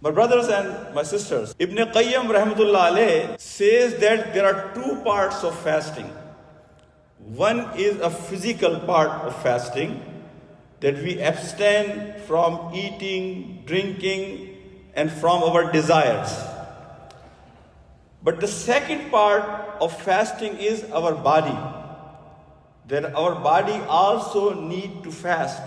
My brothers and my sisters, Ibn Qayyim rahmatullah alayh says that there are two parts of fasting. One is a physical part of fasting, that we abstain from eating, drinking, and from our desires. But the second part of fasting is our body, that our body also need to fast.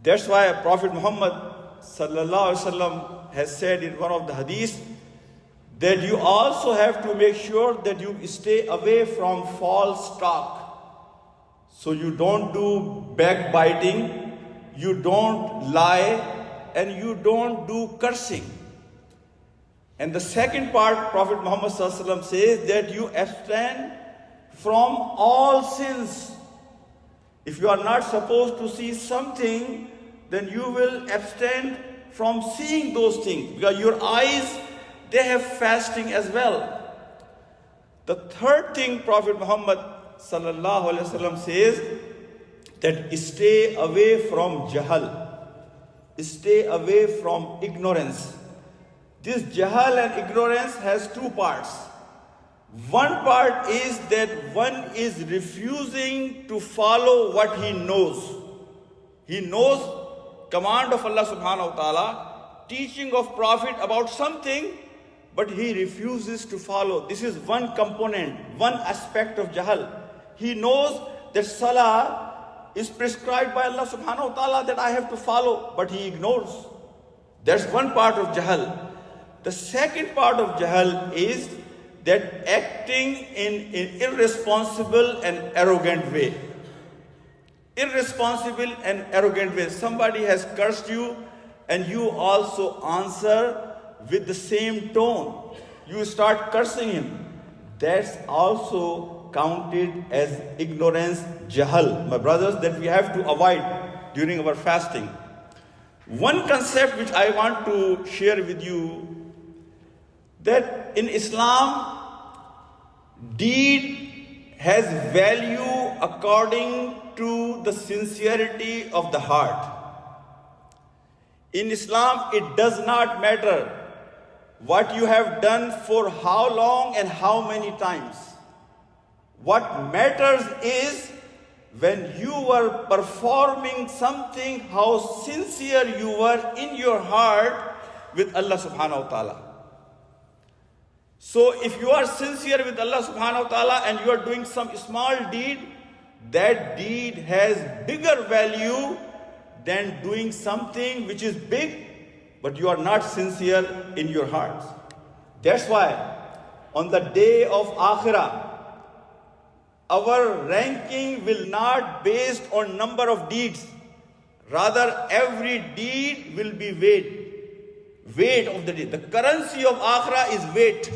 That's why Prophet Muhammad sallallahu alaihi wasallam has said in one of the hadiths that you also have to make sure that you stay away from false talk. So you don't do backbiting, you don't lie, and you don't do cursing. And the second part, Prophet Muhammad sallallahu alaihi wasallam says that you abstain from all sins. If you are not supposed to see something, then you will abstain from seeing those things, because your eyes, they have fasting as well. The third thing Prophet Muhammad sallallahu alaihi wasallam says that stay away from jahal, stay away from ignorance. This jahal and ignorance has two parts. One part is that one is refusing to follow what he knows. He knows command of Allah subhanahu wa ta'ala, teaching of Prophet about something, but he refuses to follow. This is one component, one aspect of jahal. He knows that salah is prescribed by Allah subhanahu wa ta'ala, that I have to follow, but he ignores. That's one part of jahal. The second part of jahal is that acting in an irresponsible and arrogant way. Irresponsible and arrogant way. Somebody has cursed you and you also answer with the same tone. You start cursing him. That's also counted as ignorance, jahal, my brothers, that we have to avoid during our fasting. One concept which I want to share with you, that in Islam, deed has value according to the sincerity of the heart. In Islam, it does not matter what you have done for how long and how many times. What matters is when you were performing something, how sincere you were in your heart with Allah subhanahu wa ta'ala. So if you are sincere with Allah subhanahu wa ta'ala and you are doing some small deed, that deed has bigger value than doing something which is big, but you are not sincere in your hearts. That's why on the day of Akhirah, our ranking will not based on number of deeds. Rather, every deed will be weight of the deed. The currency of Akhirah is weight.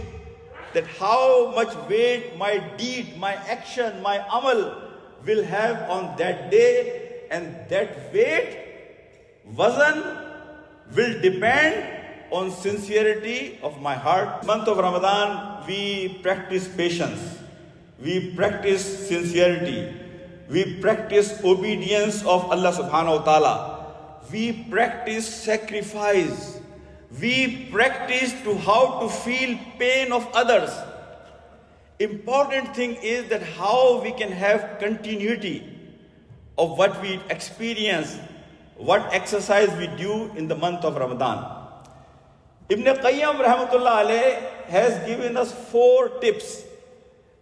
That how much weight my deed, my action, my amal will have on that day, and that weight, wazan, will depend on sincerity of my heart. Month of Ramadan, we practice patience, we practice sincerity, we practice obedience of Allah subhanahu wa ta'ala, we practice sacrifice, we practice to how to feel pain of others. Important thing is that how we can have continuity of what we experience, what exercise we do in the month of Ramadan. Ibn Qayyim rahmatullah alayh has given us 4 tips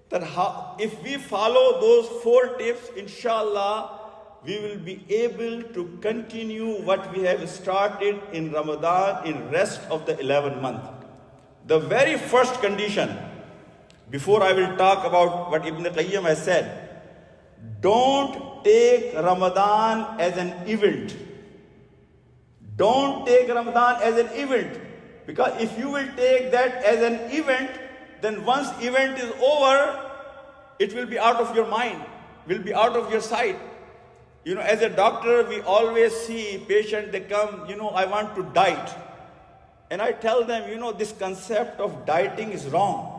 that how, if we follow those 4 tips, inshallah, we will be able to continue what we have started in Ramadan in rest of the 11 month. The very first condition, before I will talk about what Ibn Qayyim has said, don't take Ramadan as an event. Don't take Ramadan as an event. Because if you will take that as an event, then once event is over, it will be out of your mind, will be out of your sight. You know, as a doctor, we always see patients, they come, I want to diet. And I tell them, this concept of dieting is wrong.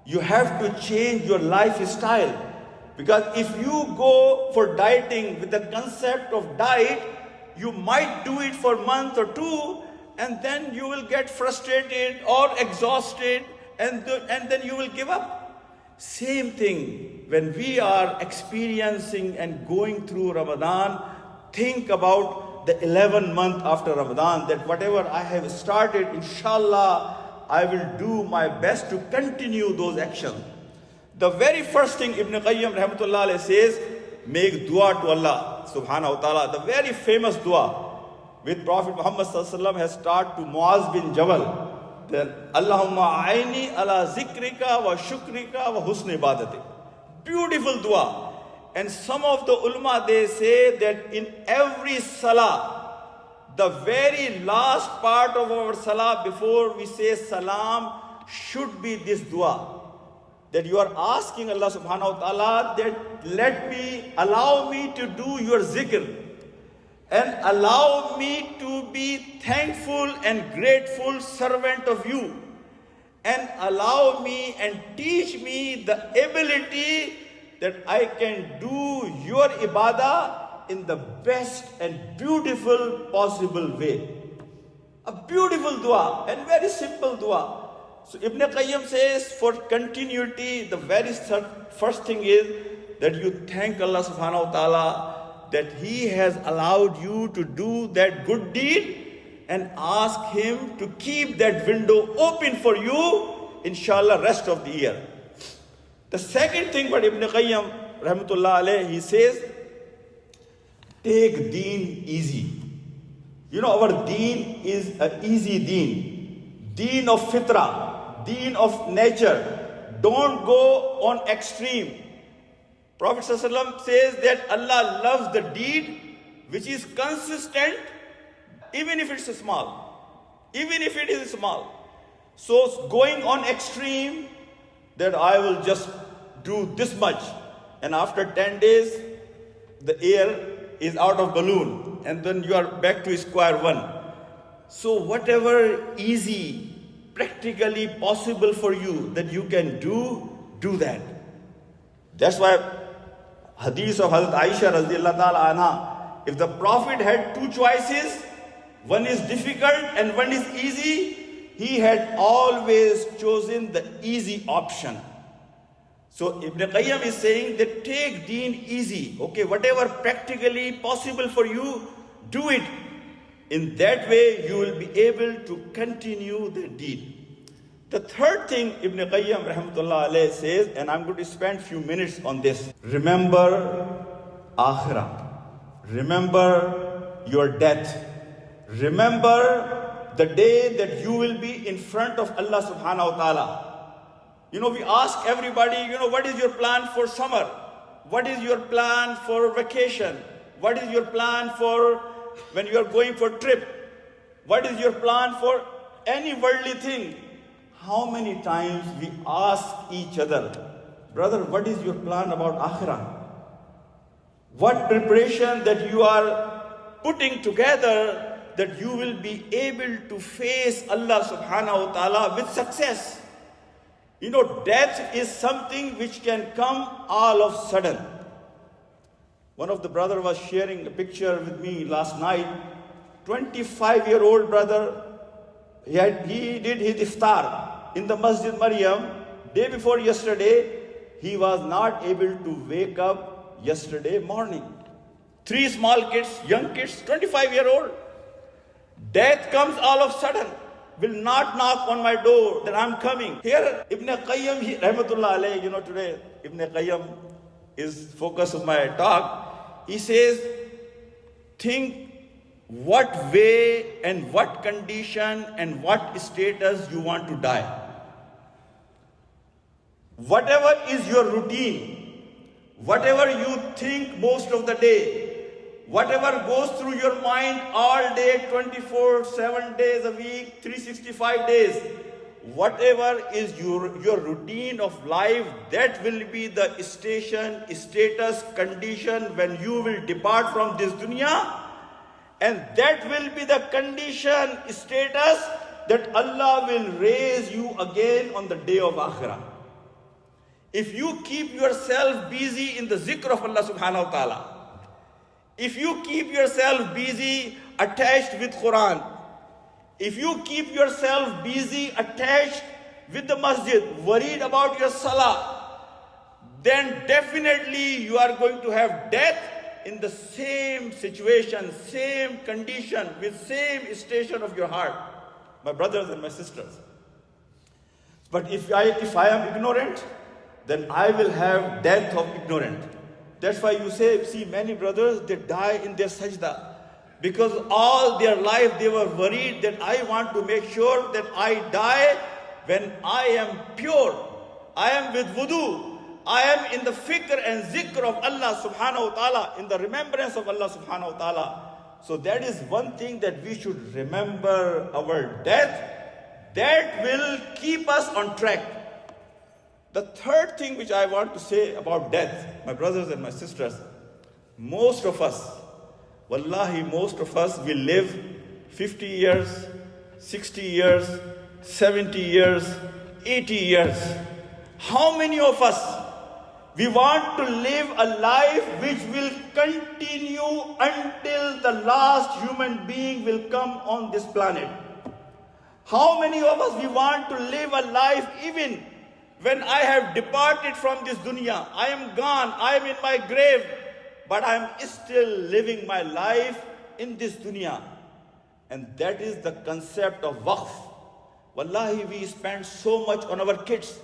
You have to change your lifestyle. Because if you go for dieting with the concept of diet, you might do it for a month or two, and then you will get frustrated or exhausted, and then you will give up. Same thing, when we are experiencing and going through Ramadan, think about the 11th month after Ramadan, that whatever I have started, inshallah, I will do my best to continue those actions. The very first thing Ibn Qayyim rahmatullah alayhi says, make dua to Allah subhanahu wa ta'ala. The very famous dua with Prophet Muhammad sallallahu alaihi wasallam has taught to Muaz bin Jabal. Then Allahumma aini ala zikrika wa shukrika wa husni ibadati. Beautiful dua. And some of the ulama, they say that in every salah, the very last part of our salah before we say salam should be this dua. That you are asking Allah subhanahu wa ta'ala that allow me to do your zikr, and allow me to be thankful and grateful servant of you, and allow me and teach me the ability that I can do your ibadah in the best and beautiful possible way. A beautiful dua and very simple dua. So Ibn Qayyim says, for continuity, the very first thing is that you thank Allah subhanahu wa ta'ala that He has allowed you to do that good deed, and ask Him to keep that window open for you, inshallah, rest of the year. The second thing what Ibn Qayyim rahmatullah alayhi, he says, take deen easy. You know, our deen is an easy deen. Deen of fitrah, deen of nature. Don't go on extreme. Prophet ﷺ says that Allah loves the deed which is consistent, even if it's small. Even if it is small. So going on extreme, that I will just do this much, and after 10 days, the air is out of balloon, and then you are back to square one. So whatever easy, practically possible for you that you can do that. That's why hadith of Hazrat Aisha radhiyallahu ta'ala anha, if the Prophet had two choices, one is difficult and one is easy, he had always chosen the easy option. So Ibn Qayyim is saying that take deen easy. Okay, whatever practically possible for you, do it. In that way, you will be able to continue the deed. The third thing Ibn Qayyim rahmatullah alayhi says, and I'm going to spend few minutes on this. Remember Akhirah. Remember your death. Remember the day that you will be in front of Allah subhanahu wa ta'ala. You know, we ask everybody, what is your plan for summer? What is your plan for vacation? What is your plan for when you are going for trip? What is your plan for any worldly thing? How many times we ask each other, brother, what is your plan about Akhirah? What preparation that you are putting together that you will be able to face Allah subhanahu wa ta'ala with success? Death is something which can come all of a sudden. One of the brother was sharing a picture with me last night. 25-year-old brother, he did his iftar in the Masjid Maryam. Day before yesterday, he was not able to wake up yesterday morning. 3 small kids, young kids, 25-year-old. Death comes all of a sudden, will not knock on my door that I'm coming. Here, Ibn Qayyim, rahmatullah alayhi, today, Ibn Qayyim is focus of my talk. He says, think what way and what condition and what status you want to die. Whatever is your routine, whatever you think most of the day, whatever goes through your mind all day, 7 days a week, 365 days, whatever is your routine of life, that will be the status, condition when you will depart from this dunya. And that will be the condition, status that Allah will raise you again on the day of Akhirah. If you keep yourself busy in the zikr of Allah subhanahu wa ta'ala, if you keep yourself busy, attached with Quran, If you keep yourself busy, attached with the masjid, worried about your salah, then definitely you are going to have death in the same situation, same condition, with same station of your heart, my brothers and my sisters. But if I am ignorant, then I will have death of ignorant. That's why you see many brothers, they die in their sajda. Because all their life they were worried that I want to make sure that I die when I am pure. I am with wudu. I am in the fikr and zikr of Allah subhanahu wa ta'ala, in the remembrance of Allah subhanahu wa ta'ala. So that is one thing that we should remember our death. That will keep us on track. The third thing which I want to say about death, my brothers and my sisters, most of us, wallahi, most of us will live 50 years, 60 years, 70 years, 80 years. How many of us, we want to live a life which will continue until the last human being will come on this planet? How many of us, we want to live a life even when I have departed from this dunya, I am gone, I am in my grave, but I am still living my life in this dunya? And that is the concept of waqf. Wallahi, we spend so much on our kids.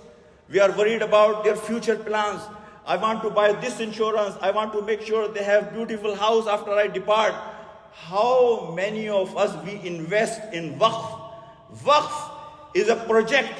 We are worried about their future plans. I want to buy this insurance. I want to make sure they have beautiful house after I depart. How many of us we invest in waqf? Waqf is a project,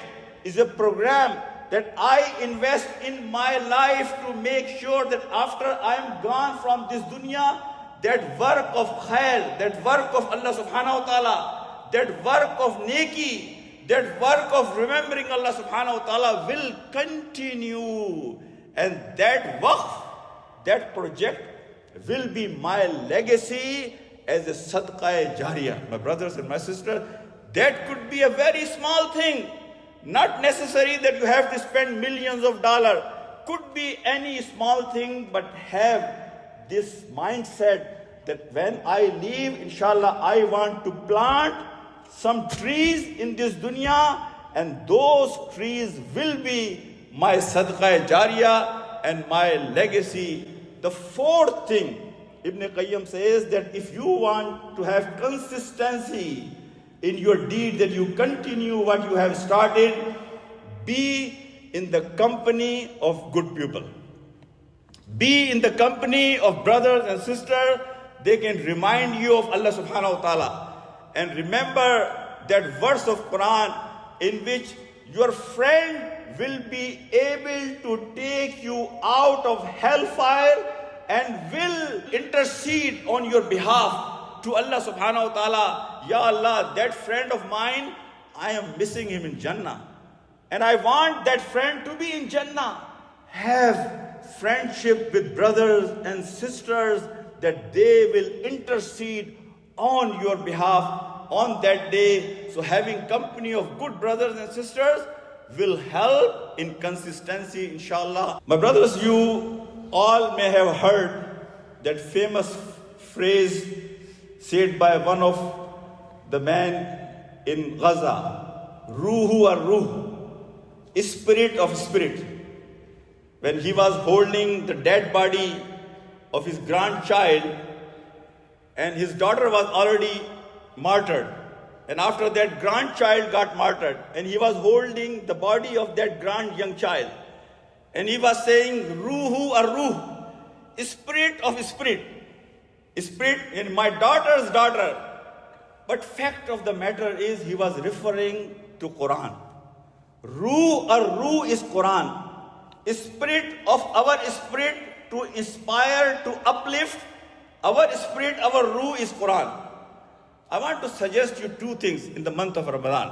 is a program that I invest in my life to make sure that after I am gone from this dunya, that work of khair, that work of Allah subhanahu wa ta'ala, that work of neki, that work of remembering Allah subhanahu wa ta'ala will continue. And that waqf, that project will be my legacy as a sadaqah jariyah. My brothers and my sisters, that could be a very small thing. Not necessary that you have to spend millions of dollars. Could be any small thing, but have this mindset that when I leave, inshallah, I want to plant some trees in this dunya, and those trees will be my sadaqah jariyah and my legacy. The fourth thing, Ibn Qayyim says that if you want to have consistency in your deed, that you continue what you have started, be in the company of good people. Be in the company of brothers and sisters. They can remind you of Allah subhanahu wa ta'ala. And remember that verse of Quran in which your friend will be able to take you out of hellfire and will intercede on your behalf to Allah subhanahu wa ta'ala. Ya Allah, that friend of mine, I am missing him in Jannah. And I want that friend to be in Jannah. Have friendship with brothers and sisters that they will intercede on your behalf on that day. So having company of good brothers and sisters will help in consistency, inshallah. My brothers, you all may have heard that famous phrase said by one of the man in Gaza, Ruhu or Ruh, spirit of spirit. When he was holding the dead body of his grandchild, and his daughter was already martyred, and after that grandchild got martyred, and he was holding the body of that young child, and he was saying, Ruhu or Ruh, spirit of spirit, spirit in my daughter's daughter. But fact of the matter is, he was referring to Quran. Ruh or Ruh is Quran. Spirit of our spirit to inspire, to uplift. Our spirit, our Ruh is Quran. I want to suggest you two things in the month of Ramadan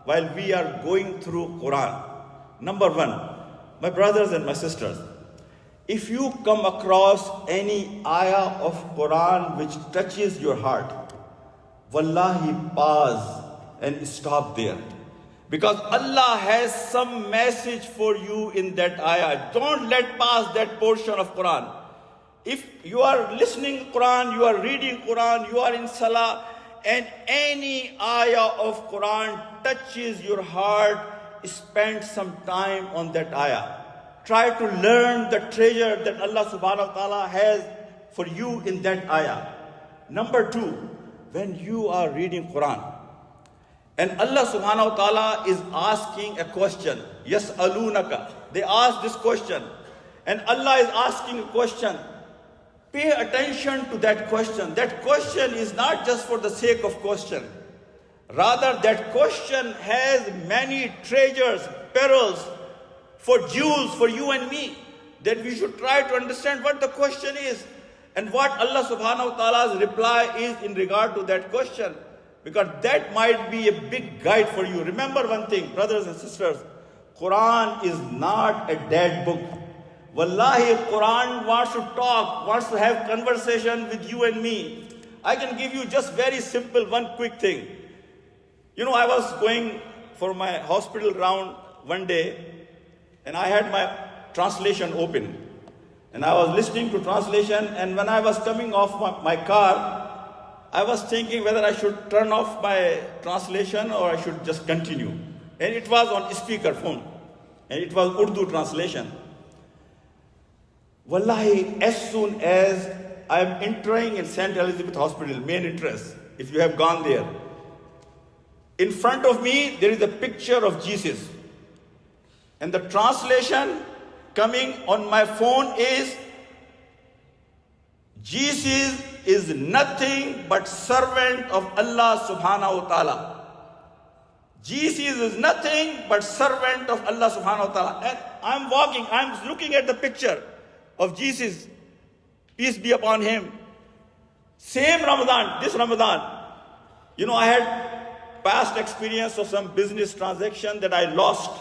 while we are going through Quran. Number one, my brothers and my sisters, if you come across any ayah of Quran which touches your heart, wallahi, pause and stop there. Because Allah has some message for you in that ayah. Don't let pass that portion of Quran. If you are listening Quran, you are reading Quran, you are in Salah, and any ayah of Quran touches your heart, spend some time on that ayah. Try to learn the treasure that Allah subhanahu wa ta'ala has for you in that ayah. Number two, when you are reading Quran, and Allah subhanahu wa ta'ala is asking a question, yas'alunaka, they ask this question, and Allah is asking a question, pay attention to that question. That question is not just for the sake of question. Rather, that question has many treasures, pearls, for jewels for you and me, that we should try to understand what the question is and what Allah subhanahu wa ta'ala's reply is in regard to that question, because that might be a big guide for you. Remember one thing, brothers and sisters, Quran is not a dead book. Wallahi, Quran wants to talk, wants to have conversation with you and me. I can give you just very simple, one quick thing. I was going for my hospital round one day, and I had my translation open. And I was listening to translation, and when I was coming off my car, I was thinking whether I should turn off my translation or I should just continue. And it was on speaker phone, and it was Urdu translation. Wallahi, as soon as I am entering in St. Elizabeth Hospital, main entrance, if you have gone there, in front of me there is a picture of Jesus. And the translation coming on my phone is, Jesus is nothing but servant of Allah subhanahu wa ta'ala. Jesus is nothing but servant of Allah subhanahu wa ta'ala. And I'm walking, I'm looking at the picture of Jesus, peace be upon him. Same Ramadan, this Ramadan, I had past experience of some business transaction that I lost.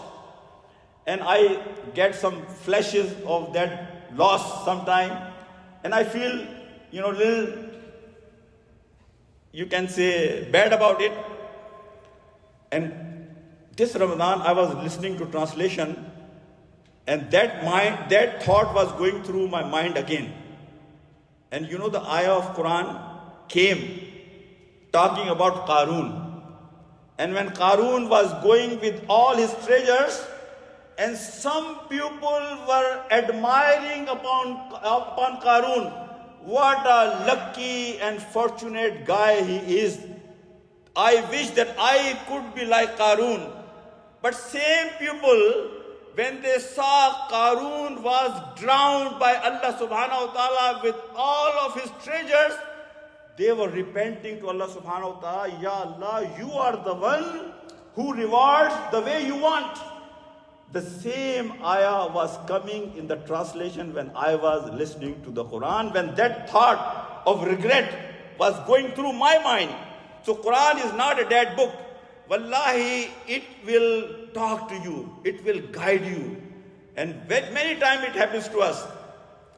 And I get some flashes of that loss sometime. And I feel, little, you can say, bad about it. And this Ramadan, I was listening to translation, and that thought was going through my mind again. And the ayah of Quran came talking about Qarun. And when Qarun was going with all his treasures, and some people were admiring upon Qarun, what a lucky and fortunate guy he is. I wish that I could be like Qarun. But same people, when they saw Qarun was drowned by Allah subhanahu wa ta'ala with all of his treasures, they were repenting to Allah subhanahu wa ta'ala, Ya Allah, you are the one who rewards the way you want. The same ayah was coming in the translation when I was listening to the Quran, when that thought of regret was going through my mind. So Quran is not a dead book. Wallahi, it will talk to you. It will guide you. And many times it happens to us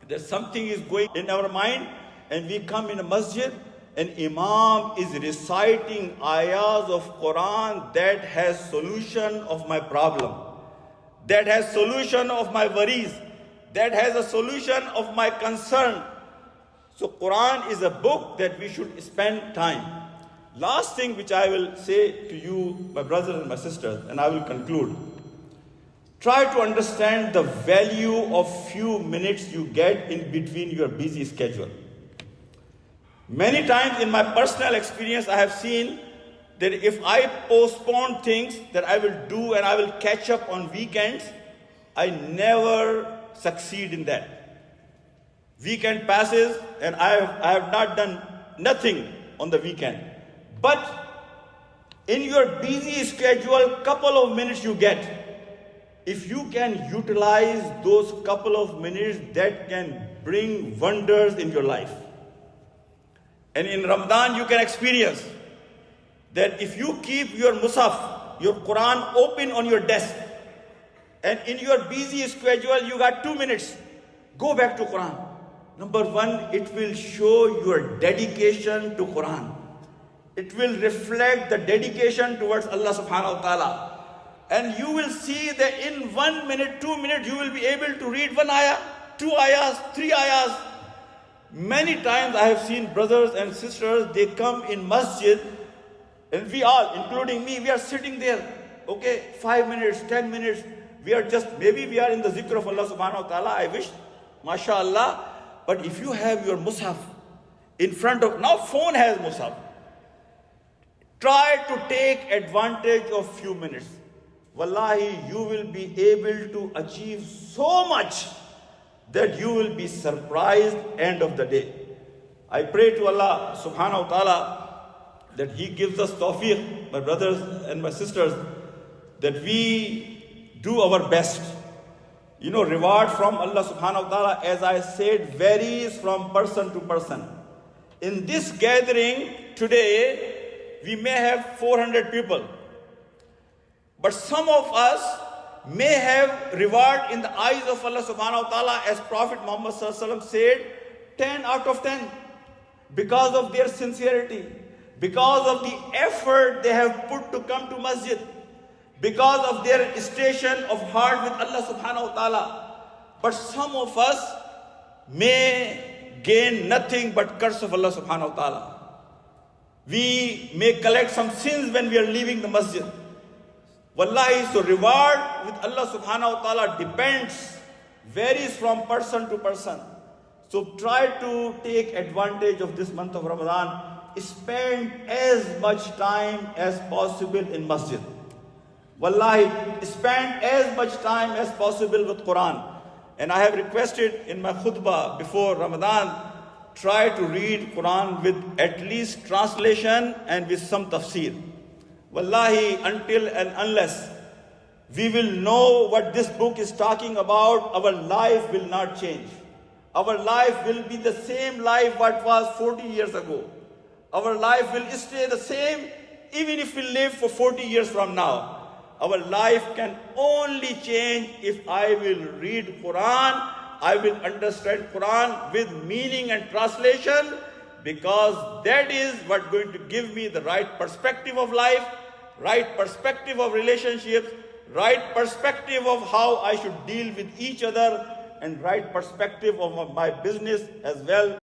that something is going in our mind, and we come in a masjid, and Imam is reciting ayahs of Quran that has solution of my problem, that has solution of my worries, that has a solution of my concern. So Quran is a book that we should spend time. Last thing which I will say to you, my brothers and my sisters, and I will conclude. Try to understand the value of few minutes you get in between your busy schedule. Many times in my personal experience, I have seen that if I postpone things that I will do and I will catch up on weekends, I never succeed in that. Weekend passes and I have not done nothing on the weekend. But in your busy schedule, couple of minutes you get, if you can utilize those couple of minutes, that can bring wonders in your life. And in Ramadan, you can experience that if you keep your Musaf, your Quran open on your desk, and in your busy schedule, you got 2 minutes, go back to Quran. Number one, it will show your dedication to Quran. It will reflect the dedication towards Allah subhanahu wa ta'ala. And you will see that in 1 minute, 2 minutes, you will be able to read 1 ayah, 2 ayahs, 3 ayahs. Many times I have seen brothers and sisters, they come in masjid, and we all, including me, we are sitting there, okay, 5 minutes, 10 minutes, maybe we are in the zikr of Allah subhanahu wa ta'ala, I wish, mashallah, but if you have your mushaf in front of, now phone has mushaf, try to take advantage of few minutes. Wallahi, you will be able to achieve so much that you will be surprised end of the day. I pray to Allah subhanahu wa ta'ala that He gives us tawfiq, my brothers and my sisters, that we do our best. You know, reward from Allah subhanahu wa ta'ala, as I said, varies from person to person. In this gathering today, we may have 400 people. But some of us may have reward in the eyes of Allah subhanahu wa ta'ala, as Prophet Muhammad sallallahu alaihi wasallam said, 10 out of 10. Because of their sincerity, because of the effort they have put to come to masjid, because of their station of heart with Allah subhanahu wa ta'ala. But some of us may gain nothing but curse of Allah subhanahu wa ta'ala. We may collect some sins when we are leaving the masjid. Wallahi, so reward with Allah subhanahu wa ta'ala depends, varies from person to person. So try to take advantage of this month of Ramadan. Spend as much time as possible in masjid. Wallahi, spend as much time as possible with Quran. And I have requested in my khutbah before Ramadan, try to read Quran with at least translation and with some tafsir. Wallahi, until and unless we will know what this book is talking about, our life will not change. Our life will be the same life what was 40 years ago. Our life will stay the same even if we live for 40 years from now. Our life can only change if I will read Quran, I will understand Quran with meaning and translation, because that is what going to give me the right perspective of life, right perspective of relationships, right perspective of how I should deal with each other, and right perspective of my business as well.